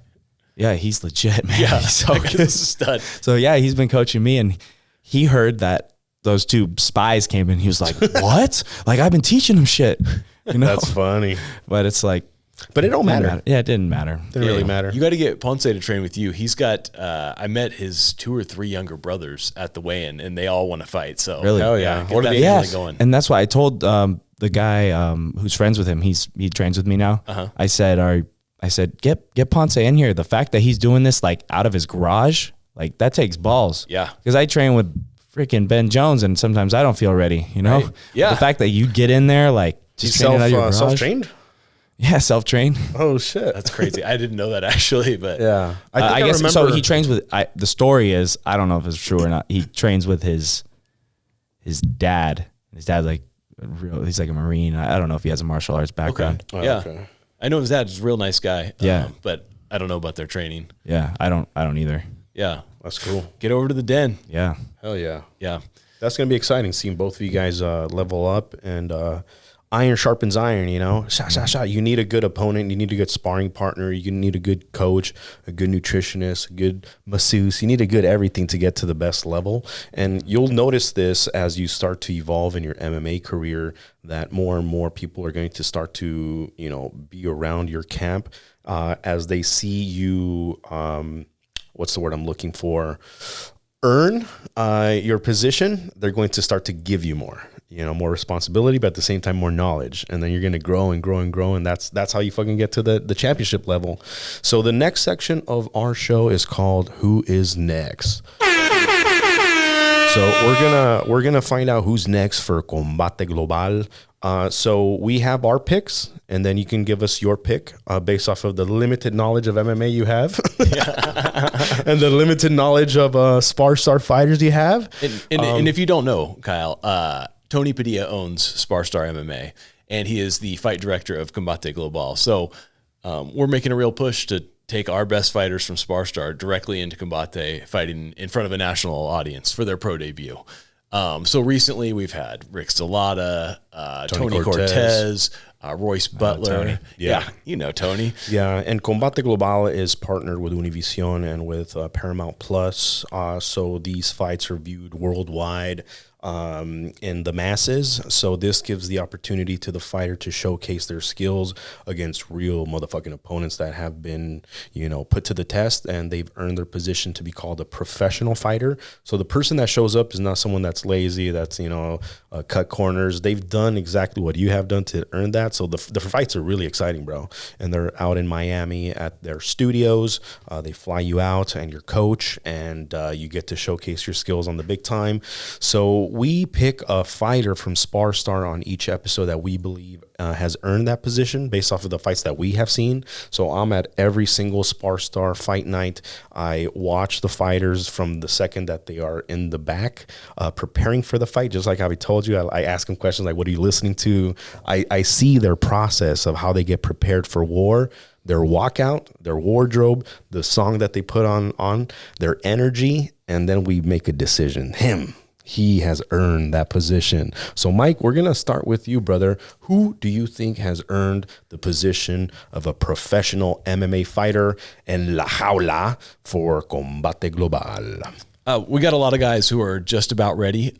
he's legit, man. Yeah. He's so That good. guy's a stud. So yeah, he's been coaching me, and he heard that those 2 spies came in. He was like, "What? Like, I've been teaching him shit." That's funny. But it's like, But it don't didn't matter. Yeah, it didn't matter. Didn't really matter. You got to get Ponce to train with you. He's got, I met his 2 or 3 younger brothers at the weigh-in, and they all want to fight. So Really? Hell yeah. get What are that they- family Yeah, going. and that's why I told the guy who's friends with him. He trains with me now. I said, get Ponce in here. The fact that he's doing this like out of his garage, like that takes balls. Yeah. Because I train with freaking Ben Jones, and sometimes I don't feel ready. Right. Yeah. The fact that you get in there, like just training out of your garage. Self-trained? Yeah, self-trained. Oh, shit. That's crazy. I didn't know that actually, but yeah. I guess remember. so. He trains with. The story is, I don't know if it's true or not. He trains with his dad. His dad's like he's like a Marine. I don't know if he has a martial arts background. Oh, yeah. okay. I know his dad's a real nice guy. Yeah. But I don't know about their training. Yeah, I don't either. Yeah. That's cool. Get over to the den. Yeah, Hell yeah. Yeah. That's going to be exciting seeing both of you guys level up, and iron sharpens iron, Shot. You need a good opponent. You need a good sparring partner. You need a good coach, a good nutritionist, a good masseuse. You need a good everything to get to the best level. And you'll notice this as you start to evolve in your MMA career, that more and more people are going to start to, be around your camp as they see you, what's the word I'm looking for? Earn your position. They're going to start to give you more, more responsibility, but at the same time, more knowledge. And then you're going to grow and grow and grow. And that's how you fucking get to the championship level. So the next section of our show is called Who is Next? So we're gonna find out who's next for Combate Global. So we have our picks, and then you can give us your pick based off of the limited knowledge of MMA you have, and the limited knowledge of SparStar fighters you have. And if you don't know, Kyle, Tony Padilla owns SparStar MMA, and he is the fight director of Combate Global. So we're making a real push to take our best fighters from SparStar directly into Combate, fighting in front of a national audience for their pro debut. So recently we've had Rick Salata, Tony Cortez, Royce Butler. Tony. Yeah, you know Tony. Yeah, and Combate Global is partnered with Univision and with Paramount Plus. So these fights are viewed worldwide in the masses. So this gives the opportunity to the fighter to showcase their skills against real motherfucking opponents that have been, put to the test, and they've earned their position to be called a professional fighter. So the person that shows up is not someone that's lazy, that's, cut corners. They've done exactly what you have done to earn that. So the fights are really exciting, bro. And they're out in Miami at their studios. They fly you out and your coach, and you get to showcase your skills on the big time. So we pick a fighter from SparStar on each episode that we believe has earned that position based off of the fights that we have seen. So I'm at every single SparStar fight night. I watch the fighters from the second that they are in the back preparing for the fight. Just like how I told you, I ask them questions like, what are you listening to? I see their process of how they get prepared for war, their walkout, their wardrobe, the song that they put on, their energy, and then we make a decision. He has earned that position. So, Mike, we're going to start with you, brother. Who do you think has earned the position of a professional MMA fighter en la jaula for Combate Global? We got a lot of guys who are just about ready,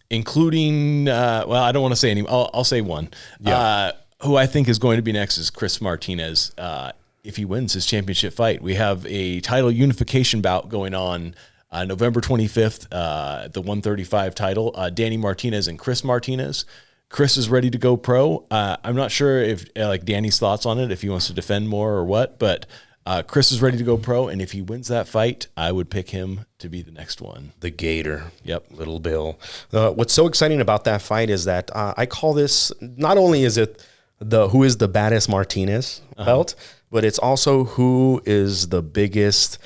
including, I don't want to say any. I'll say one. Yeah. Who I think is going to be next is Chris Martinez. If he wins his championship fight, we have a title unification bout going on November 25th, the 135 title, Danny Martinez and Chris Martinez. Chris is ready to go pro. I'm not sure if Danny's thoughts on it, if he wants to defend more or what, but Chris is ready to go pro. And if he wins that fight, I would pick him to be the next one. The Gator. Yep. Little Bill. What's so exciting about that fight is that I call this, not only is it who is the baddest Martinez belt, but it's also who is the biggest,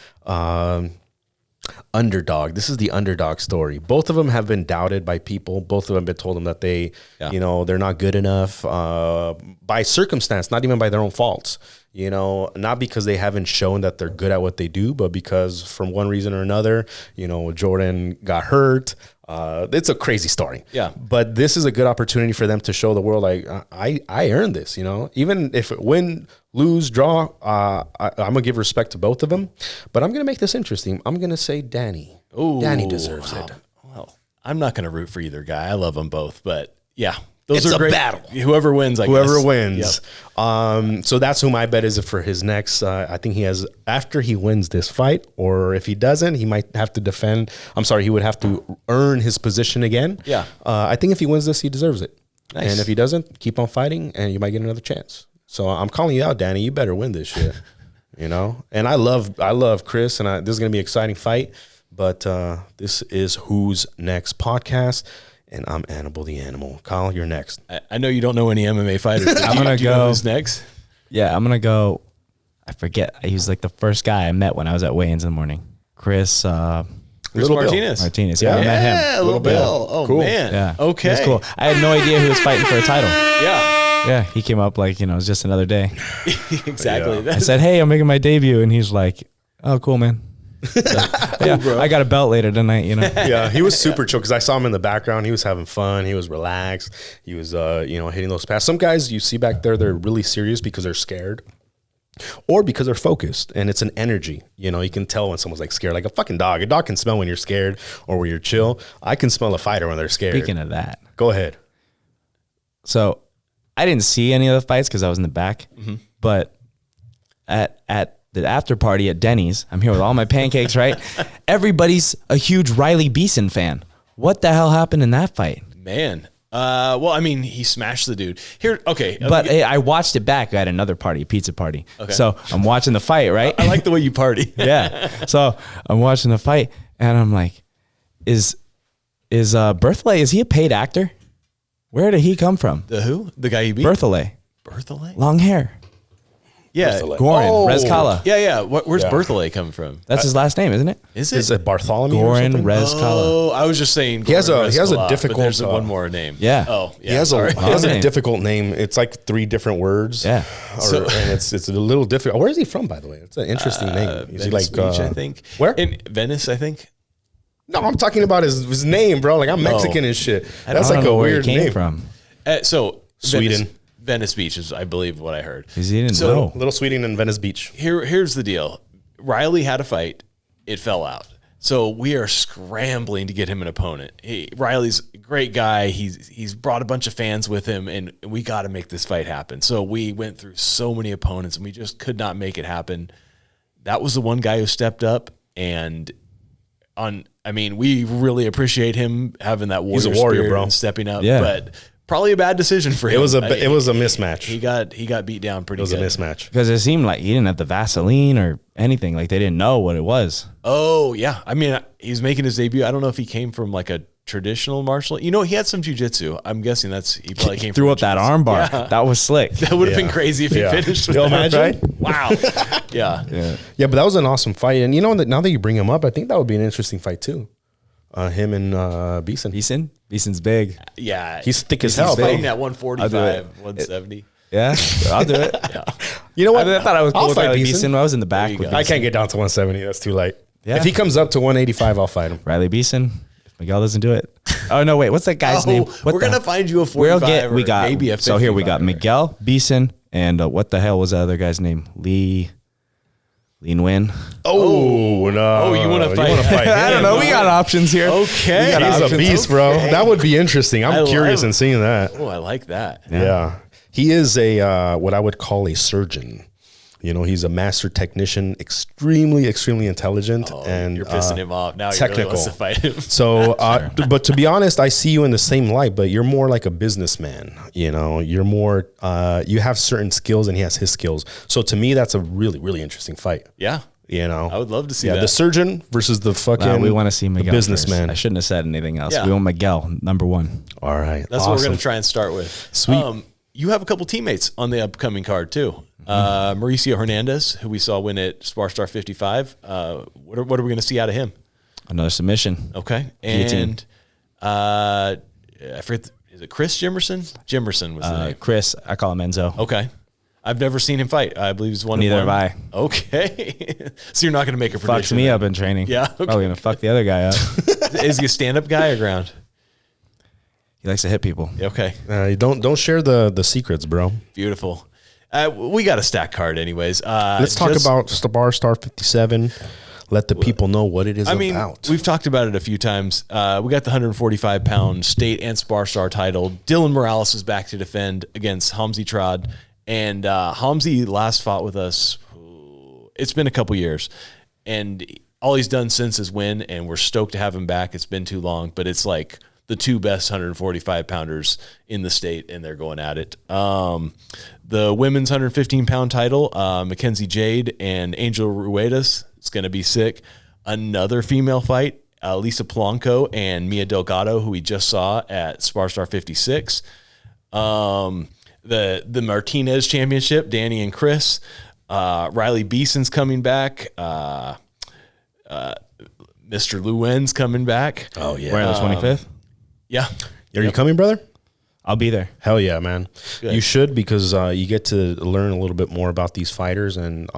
underdog. This is the underdog story. Both of them have been doubted by people. Both of them have been told them that they're not good enough by circumstance, not even by their own faults. Not because they haven't shown that they're good at what they do, but because from one reason or another, Jordan got hurt. It's a crazy story. Yeah. But this is a good opportunity for them to show the world, like, I earned this, even if it win, lose, draw, I'm going to give respect to both of them. But I'm going to make this interesting. I'm going to say Danny. Ooh, Danny deserves it. Well, I'm not going to root for either guy. I love them both. But, yeah. Those It's are a great. battle. Whoever wins, I guess. Whoever wins. Yep. So that's who my bet is for his next. I think he has, after he wins this fight, or if he doesn't, he might have to defend. He would have to earn his position again. Yeah. I think if he wins this, he deserves it. Nice. And if he doesn't, keep on fighting, and you might get another chance. So I'm calling you out, Danny. You better win this shit. And I love Chris, and this is going to be an exciting fight. But this is Who's Next podcast. And I'm Annibal the Animal. Kyle, you're next. I know you don't know any MMA fighters. I'm going to go. Who's next? Yeah, I'm going to go. I forget. He was like the first guy I met when I was at weigh-ins in the morning. Chris Martinez. Martinez. Yeah, I met him. Yeah, Little Bill. Oh, cool. Man. Yeah. Okay. That's cool. I had no idea he was fighting for a title. Yeah. Yeah, he came up like, it was just another day. Exactly. Yeah. I said, hey, I'm making my debut. And he's like, oh, cool, man. So, yeah, cool, I got a belt later tonight, Yeah, he was super chill because I saw him in the background. He was having fun. He was relaxed. He was, hitting those passes. Some guys you see back there, they're really serious because they're scared or because they're focused, and it's an energy. You can tell when someone's like scared, like a fucking dog. A dog can smell when you're scared or when you're chill. I can smell a fighter when they're scared. Speaking of that. Go ahead. So I didn't see any of the fights because I was in the back, but at the after party at Denny's, I'm here with all my pancakes, right? Everybody's a huge Riley Beeson fan. What the hell happened in that fight? Man. He smashed the dude. Okay. But I watched it back at another party, a pizza party. Okay. So I'm watching the fight, right? I like the way you party. Yeah. So I'm watching the fight, and I'm like, is Berthelay, is he a paid actor? Where did he come from? The who? The guy you beat? Berthollet. Berthollet? Long hair. Yeah. Berthollet. Goran. Oh. Rezkala. Yeah. Where's Yeah. Berthollet coming from? That's his last name, isn't it? Is Is it? it Bartholomew or Goran something? Rezkala. Oh, I was just saying. He has a Rezkala, difficult, but there's one more name. Yeah. Oh, yeah. He has sorry. he has a name. difficult name. It's like 3 different words. Yeah. And it's a little difficult. Where is he from, by the way? It's an interesting name. Is Venice he like Beach, I think. Where? In Venice, I think. No, I'm talking about his name, bro. Like I'm Mexican and shit. That's I like don't know a where weird he came name. from. So Sweden. Venice Beach is, I believe, what I heard. He didn't So- know. Little Sweden and Venice Beach. Here's the deal. Riley had a fight. It fell out. So we are scrambling to get him an opponent. Riley's a great guy. He's brought a bunch of fans with him, and we got to make this fight happen. So we went through so many opponents, and we just could not make it happen. That was the one guy who stepped up, and we really appreciate him having that warrior, He's a warrior, spirit bro. and stepping up. Yeah. But probably a bad decision for him. It was a mismatch. He got beat down pretty It was a good. mismatch. Because it seemed like he didn't have the Vaseline or anything. Like they didn't know what it was. Oh yeah, I mean he's making his debut. I don't know if he came from like a traditional martial. He had some jiu-jitsu. I'm guessing he probably came. Threw from up that jiu-jitsu. arm bar. Yeah. That was slick. That would have been Yeah. crazy if he Yeah. finished with Yo, that. imagine? Right? Wow. Yeah. Yeah, but that was an awesome fight. And now that you bring him up, I think that would be an interesting fight too. Him and Beeson. Beeson's big. Yeah. He's thick as He's hell, bro. fighting at I'll do 145, it. 170. Yeah, I'll do it. You know what? I thought I was cool I'll with fight Riley Beeson. Beeson. I was in the back you with go. I Beeson. can't get down to 170. That's too light. Yeah. If he comes up to 185, I'll fight him. Riley Beeson. If Miguel doesn't do it. Oh no, wait. What's that guy's name? We're gonna find you a 45 we got maybe a 55. So here we got Miguel Beeson and what the hell was the other guy's name? Lee Nguyen. Oh, no. Oh, you wanna fight? I don't know. We got options here. Okay. We got He's a options. beast, bro. That would be interesting. I'm I curious love- in seeing that. Oh, I like that. Yeah. He is a what I would call a surgeon. He's a master technician, extremely intelligent, and You're pissing him off. Now he really technical. wants to fight him. So, but to be honest, I see you in the same light, but you're more like a businessman. You're more, you have certain skills and he has his skills. So to me, that's a really, really interesting fight. Yeah. I would love to see that. The surgeon versus the fucking We want to see Miguel the businessman. first. I shouldn't have said anything else. Yeah. We want Miguel, number one. All right. That's what we're going to try and start with. Sweet. You have a couple teammates on the upcoming card too. Mauricio Hernandez, wwho we saw win at SparStar 55. What are we going to see out of him? Another submission. Okay. Guillotine. And I forget, is it Chris Jimerson? Jimerson was the name. Chris, I call him Enzo. Okay. I've never seen him fight. I believe he's one. Neither of one. have I. Okay. So you're not going to make a prediction. Fucks me then. up in training. Yeah, okay. Probably gonna fuck the other guy up. Is he a stand-up guy or ground? He likes to hit people. Okay. Don't share the secrets, bro. Beautiful. We got a stack card anyways. Let's talk about SparStar 57. Let the people know what it is about. We've talked about it a few times. We got the 145-pound state and SparStar title. Dylan Morales is back to defend against Hamzi Trad. And Hamzi last fought with us, it's been a couple years. And all he's done since is win, and we're stoked to have him back. It's been too long, but it's like the two best 145-pounders in the state, and they're going at it. The women's 115-pound title, Mackenzie Jade and Angel Ruedas, it's going to be sick. Another female fight, Lisa Polanco and Mia Delgado, who we just saw at SparStar 56. The Martinez Championship, Danny and Chris. Riley Beeson's coming back. Mr. Luwen's coming back. Oh, yeah. We're on the 25th. Yeah. Are you coming, brother? I'll be there. Hell yeah, man. Good. You should, because you get to learn a little bit more about these fighters. And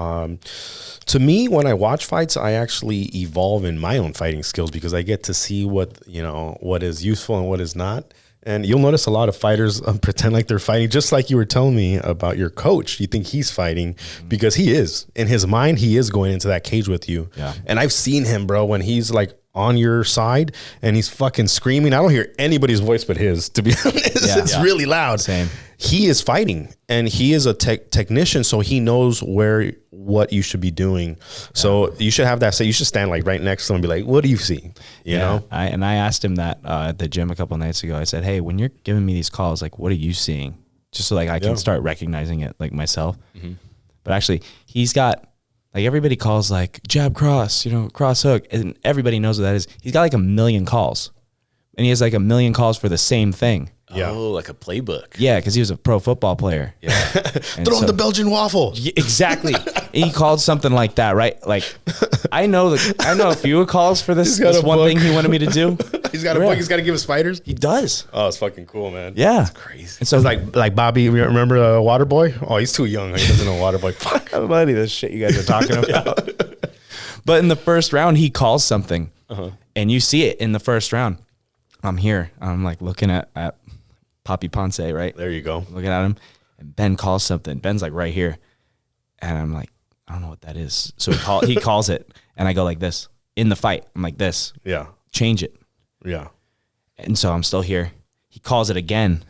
to me, when I watch fights, I actually evolve in my own fighting skills because I get to see what is useful and what is not. And you'll notice a lot of fighters pretend like they're fighting, just like you were telling me about your coach. You think he's fighting because he is. In his mind, he is going into that cage with you. Yeah. And I've seen him, bro, when he's like on your side and he's fucking screaming. I don't hear anybody's voice but his, to be honest. Yeah. It's really loud. Same. He is fighting, and he is a technician, so he knows what you should be doing. So you should have that. So you should stand like right next to him and be like, "What do you see?" You know. I asked him that at the gym a couple of nights ago. I said, "Hey, when you're giving me these calls, like, what are you seeing?" Just so like I can start recognizing it like myself. Mm-hmm. But actually, he's got like everybody calls like jab cross, cross hook, and everybody knows what that is. He's got like 1 million calls, and he has like 1 million calls for the same thing. Yeah. Oh, like a playbook. Yeah, because he was a pro football player. Yeah. Throw him the Belgian waffle. Yeah, exactly. He called something like that, right? Like, I know a few calls for this one thing he wanted me to do. He's got a book. He's got to give his fighters. He does. Oh, it's fucking cool, man. Yeah. That's crazy. And so It's like Bobby. Remember Waterboy? Oh, he's too young. He doesn't know Waterboy. Fuck. buddy, this shit you guys are talking about. But in the first round, he calls something, and you see it in the first round. I'm here. I'm like looking at Papi Ponce, right? There you go. Looking at him, and Ben calls something. Ben's like right here, and I'm like, I don't know what that is. So he calls it, and I go like this in the fight. I'm like this. Yeah. Change it. Yeah. And so I'm still here. He calls it again,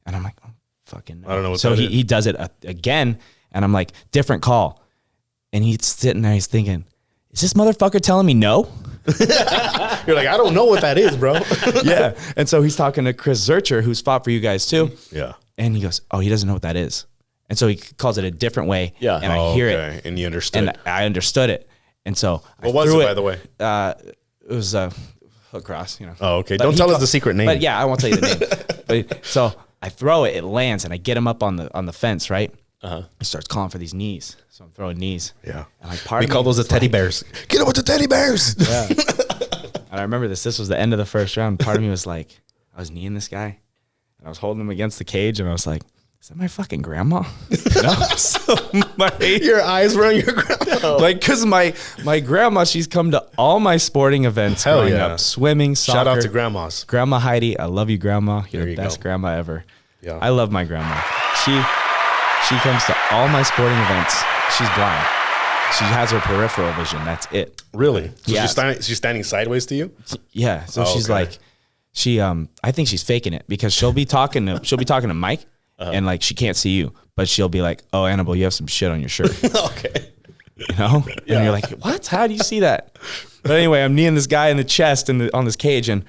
and I'm like, oh, fucking no. I don't know what so that he does it again, and I'm like, different call. And he's sitting there, he's thinking, is this motherfucker telling me no? You're like, I don't know what that is, bro. Yeah. And so he's talking to Chris Zurcher, who's fought for you guys too. Yeah. And he goes, oh, he doesn't know what that is. And so he calls it a different way. Yeah. And I hear it. And you understood. And I understood it. And so What was it, by the way? It was a hook cross, you know. Oh, okay. But Don't he tell us ca- the secret name. But yeah, I won't tell you the name. But so I throw it, it lands, and I get him up on the fence, right? He starts calling for these knees. So I'm throwing knees. Yeah. And like part We of call me those the was teddy like- bears. Get up with the teddy bears. Yeah. And I remember this. This was the end of the first round. Part of me was like, I was kneeing this guy, and I was holding him against the cage, and I was like, is that my fucking grandma? You know? So Your eyes were on your grandma. like, because my grandma, she's come to all my sporting events Hell growing yeah. up, swimming, soccer. Shout out to grandmas. Grandma Heidi. I love you, Grandma. You're There the you best go. grandma ever. Yeah. I love my grandma. She comes to all my sporting events. She's blind. She has her peripheral vision. That's it. Really? So Yeah. she's standing sideways to you? Yeah. So Oh, she's okay. like, I think she's faking it because she'll be talking to Mike and like she can't see you, but she'll be like, oh, Annabelle, you have some shit on your shirt. Okay. You know? And you're like, what? How do you see that? But anyway, I'm kneeing this guy in the chest on this cage, and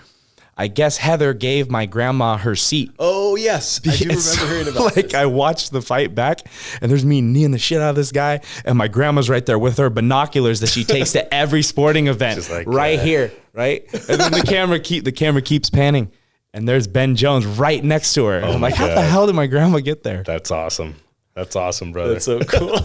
I guess Heather gave my grandma her seat. Oh, yes. I do remember So, hearing about like, I watched the fight back, and there's me kneeing the shit out of this guy, and my grandma's right there with her binoculars that she takes to every sporting event, Just like, right here, right? And then the camera keeps panning, and there's Ben Jones right next to her. I'm like, how the God. hell did my grandma get there? That's awesome. That's awesome, brother. That's so cool.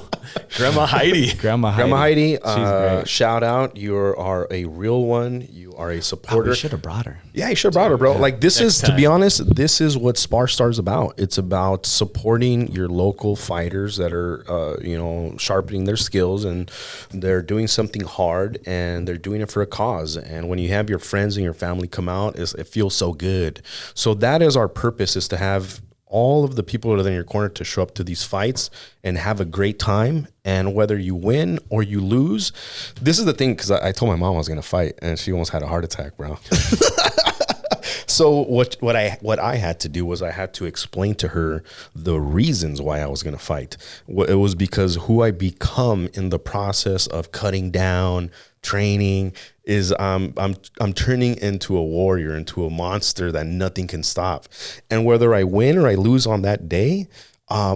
Grandma Heidi. Grandma Grandma Heidi, She's great. shout out. You are a real one. You are a supporter. We should have brought her. Yeah, you should have brought her, bro. Like this Next is, to be time. honest, this is what SparStar is about. It's about supporting your local fighters that are, sharpening their skills, and they're doing something hard, and they're doing it for a cause. And when you have your friends and your family come out, it feels so good. So that is our purpose: is to have all of the people that are in your corner to show up to these fights and have a great time. And whether you win or you lose, this is the thing, because I told my mom I was going to fight, and she almost had a heart attack, bro. So what I had to do was I had to explain to her the reasons why I was going to fight. It was because who I become in the process of cutting down, training, is I'm turning into a warrior, into a monster that nothing can stop. And whether I win or I lose on that day,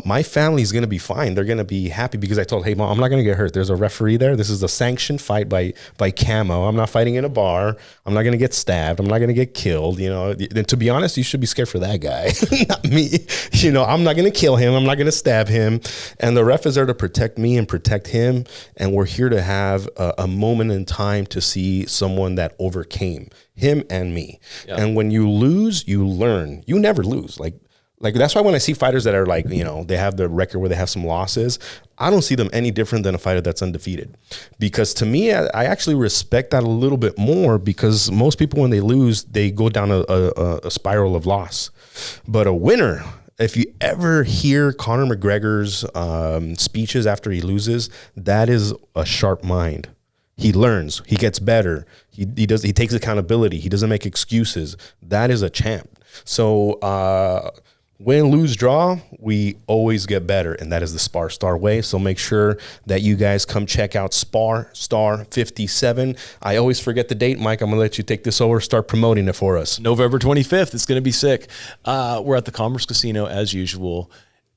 my family is going to be fine. They're going to be happy because I told, hey, mom, I'm not going to get hurt. There's a referee there. This is a sanctioned fight by Camo. I'm not fighting in a bar. I'm not going to get stabbed. I'm not going to get killed. You know, and to be honest, you should be scared for that guy, not me. You know, I'm not going to kill him. I'm not going to stab him. And the ref is there to protect me and protect him. And we're here to have a moment in time to see someone that overcame him and me. Yeah. And when you lose, you learn. You never lose. Like that's why when I see fighters that are like, they have the record where they have some losses, I don't see them any different than a fighter that's undefeated. Because to me, I actually respect that a little bit more, because most people, when they lose, they go down a spiral of loss. But a winner, if you ever hear Conor McGregor's speeches after he loses, that is a sharp mind. He learns, he gets better. He takes accountability. He doesn't make excuses. That is a champ. So, win, lose, draw, we always get better, and that is the SparStar way. So make sure that you guys come check out SparStar 57. I always forget the date, Mike. I'm going to let you take this over, start promoting it for us. November 25th. It's going to be sick. We're at the Commerce Casino as usual.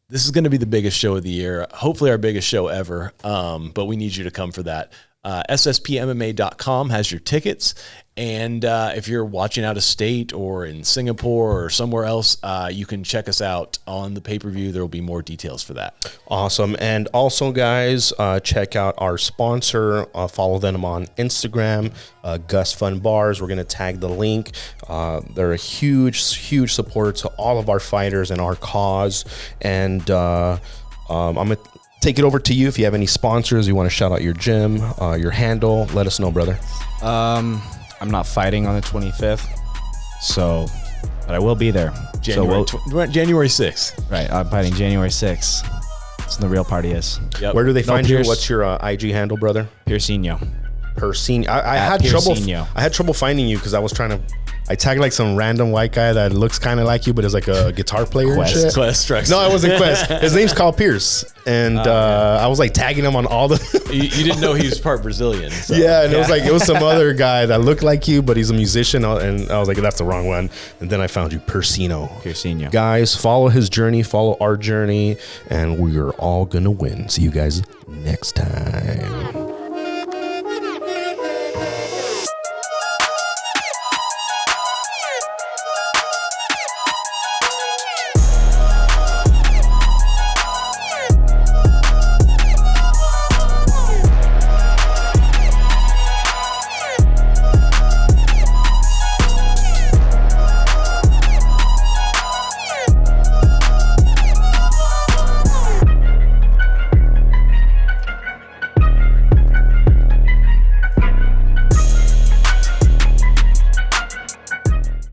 This is going to be the biggest show of the year, hopefully our biggest show ever, but we need you to come for that. SSPMMA.com has your tickets, And if you're watching out of state or in Singapore or somewhere else, you can check us out on the pay-per-view. There will be more details for that. Awesome. And also, guys, check out our sponsor. Follow them on Instagram, Gus Fun Bars. We're going to tag the link. They're a huge supporter to all of our fighters and our cause. And I'm going to take it over to you. If you have any sponsors, you want to shout out your gym, your handle, let us know, brother. I'm not fighting on the 25th, but I will be there. January 6th. Right, I'm fighting January 6th. That's when the real party is. Yep. Where do they find you? Pierce. What's your IG handle, brother? Piercinho. Persine. I had trouble finding you because I tagged like some random white guy that looks kind of like you, but is like a guitar player and shit. Quest Trucks. No, it wasn't Quest. His name's Kyle Pearce, and I was like tagging him on all the. You didn't know he was part Brazilian. So. Yeah, and it was some other guy that looked like you, but he's a musician, and I was like, that's the wrong one. And then I found you, Piercinho. Guys, follow his journey, follow our journey, and we are all gonna win. See you guys next time.